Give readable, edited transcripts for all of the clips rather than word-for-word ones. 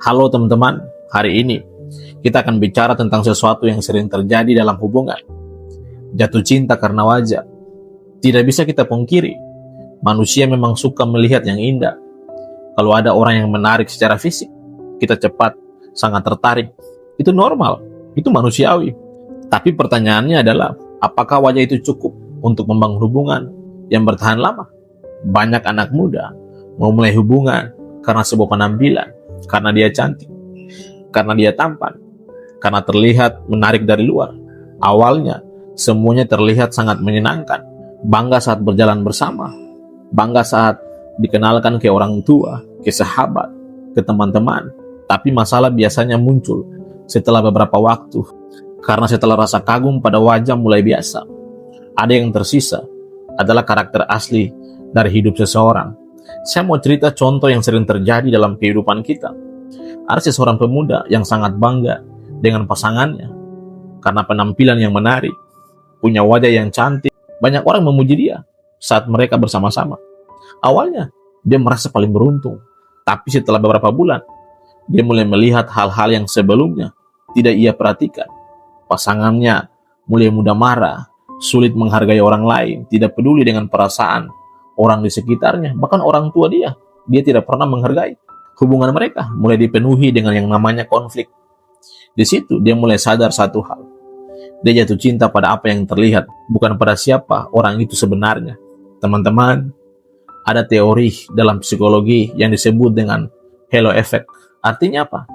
Halo teman-teman, hari ini kita akan bicara tentang sesuatu yang sering terjadi dalam hubungan. Jatuh cinta karena wajah. Tidak bisa kita pungkiri, manusia memang suka melihat yang indah. Kalau ada orang yang menarik secara fisik, kita cepat sangat tertarik. Itu normal, itu manusiawi. Tapi pertanyaannya adalah, apakah wajah itu cukup untuk membangun hubungan yang bertahan lama? Banyak anak muda memulai hubungan karena sebuah penampilan, karena dia cantik, karena dia tampan, karena terlihat menarik dari luar. Awalnya, semuanya terlihat sangat menyenangkan. Bangga saat berjalan bersama, bangga saat dikenalkan ke orang tua, ke sahabat, ke teman-teman. Tapi masalah biasanya muncul setelah beberapa waktu, karena setelah rasa kagum pada wajah mulai biasa, ada yang tersisa adalah karakter asli dari hidup seseorang. Saya mau cerita contoh yang sering terjadi dalam kehidupan kita. Ada seseorang pemuda yang sangat bangga dengan pasangannya karena penampilan yang menarik, punya wajah yang cantik. Banyak orang memuji dia saat mereka bersama-sama. Awalnya, dia merasa paling beruntung. Tapi setelah beberapa bulan, dia mulai melihat hal-hal yang sebelumnya tidak ia perhatikan. Pasangannya mulai mudah marah, sulit menghargai orang lain, tidak peduli dengan perasaan orang di sekitarnya, bahkan orang tua dia tidak pernah menghargai. Hubungan mereka mulai dipenuhi dengan yang namanya konflik. Di situ dia mulai sadar satu hal. Dia jatuh cinta pada apa yang terlihat, bukan pada siapa orang itu sebenarnya. Teman-teman, ada teori dalam psikologi yang disebut dengan halo effect. Artinya apa?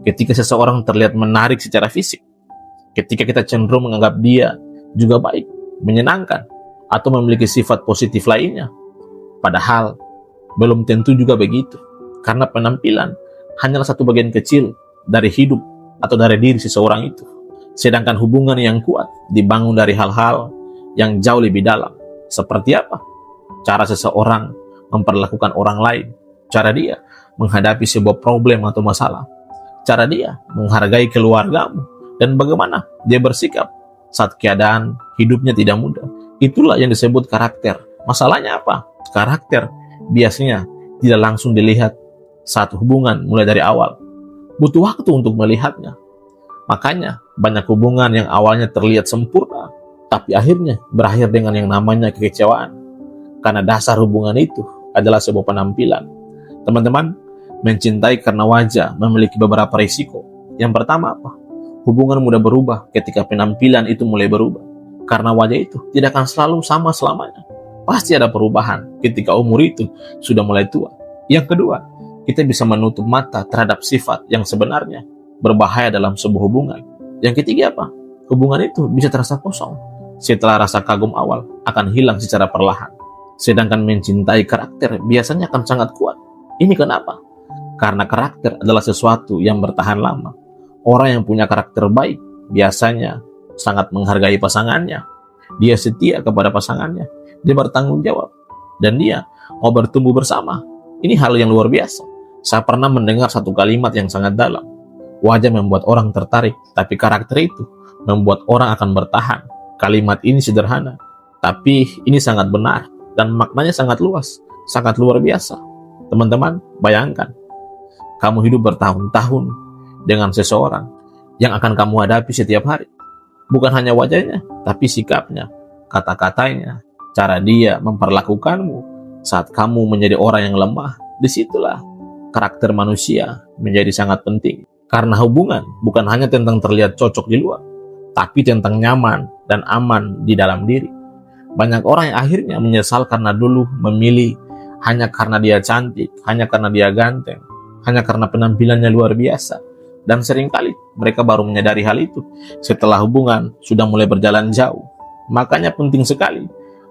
Ketika seseorang terlihat menarik secara fisik, ketika kita cenderung menganggap dia juga baik, menyenangkan, atau memiliki sifat positif lainnya. Padahal, belum tentu juga begitu. Karena penampilan hanyalah satu bagian kecil dari hidup atau dari diri seseorang itu. Sedangkan hubungan yang kuat dibangun dari hal-hal yang jauh lebih dalam. Seperti apa? Cara seseorang memperlakukan orang lain. Cara dia menghadapi sebuah problem atau masalah. Cara dia menghargai keluargamu. Dan bagaimana dia bersikap saat keadaan hidupnya tidak mudah. Itulah yang disebut karakter. Masalahnya apa? Karakter biasanya tidak langsung dilihat saat hubungan mulai dari awal. Butuh waktu untuk melihatnya. Makanya banyak hubungan yang awalnya terlihat sempurna, tapi akhirnya berakhir dengan yang namanya kekecewaan. Karena dasar hubungan itu adalah sebuah penampilan. Teman-teman, mencintai karena wajah memiliki beberapa risiko. Yang pertama apa? Hubungan mudah berubah ketika penampilan itu mulai berubah. Karena wajah itu tidak akan selalu sama selamanya. Pasti ada perubahan ketika umur itu sudah mulai tua. Yang kedua, kita bisa menutup mata terhadap sifat yang sebenarnya berbahaya dalam sebuah hubungan. Yang ketiga apa? Hubungan itu bisa terasa kosong. Setelah rasa kagum awal akan hilang secara perlahan. Sedangkan mencintai karakter biasanya akan sangat kuat. Ini kenapa? Karena karakter adalah sesuatu yang bertahan lama. Orang yang punya karakter baik biasanya sangat menghargai pasangannya. Dia setia kepada pasangannya. Dia bertanggung jawab. Dan dia mau bertumbuh bersama. Ini hal yang luar biasa. Saya pernah mendengar satu kalimat yang sangat dalam. Wajah membuat orang tertarik, tapi karakter itu membuat orang akan bertahan. Kalimat ini sederhana, tapi ini sangat benar. Dan maknanya sangat luas, sangat luar biasa. Teman-teman, bayangkan. Kamu hidup bertahun-tahun dengan seseorang yang akan kamu hadapi setiap hari. Bukan hanya wajahnya, tapi sikapnya, kata-katanya, cara dia memperlakukanmu saat kamu menjadi orang yang lemah. Disitulah karakter manusia menjadi sangat penting. Karena hubungan bukan hanya tentang terlihat cocok di luar, tapi tentang nyaman dan aman di dalam diri. Banyak orang yang akhirnya menyesal karena dulu memilih hanya karena dia cantik, hanya karena dia ganteng, hanya karena penampilannya luar biasa. Dan seringkali mereka baru menyadari hal itu setelah hubungan sudah mulai berjalan jauh. Makanya penting sekali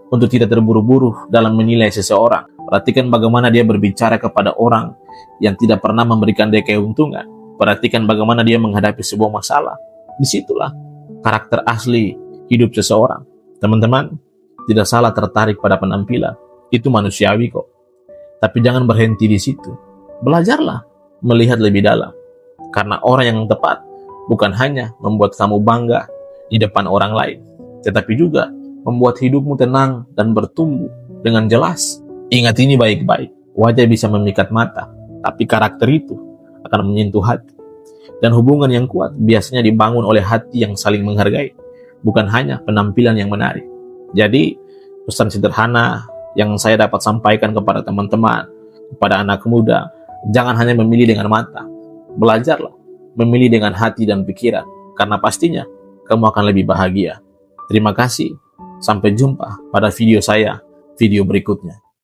untuk tidak terburu-buru dalam menilai seseorang. Perhatikan bagaimana dia berbicara kepada orang yang tidak pernah memberikan dia keuntungan. Perhatikan bagaimana dia menghadapi sebuah masalah. Disitulah karakter asli hidup seseorang. Teman-teman, tidak salah tertarik pada penampilan. Itu manusiawi kok. Tapi jangan berhenti di situ. Belajarlah melihat lebih dalam. Karena orang yang tepat bukan hanya membuat kamu bangga di depan orang lain, tetapi juga membuat hidupmu tenang dan bertumbuh dengan jelas. Ingat ini baik-baik. Wajah bisa memikat mata, tapi karakter itu akan menyentuh hati. Dan hubungan yang kuat biasanya dibangun oleh hati yang saling menghargai, bukan hanya penampilan yang menarik. Jadi, pesan sederhana yang saya dapat sampaikan kepada teman-teman, kepada anak muda, jangan hanya memilih dengan mata. Belajarlah memilih dengan hati dan pikiran, karena pastinya kamu akan lebih bahagia. Terima kasih. Sampai jumpa pada video saya, video berikutnya.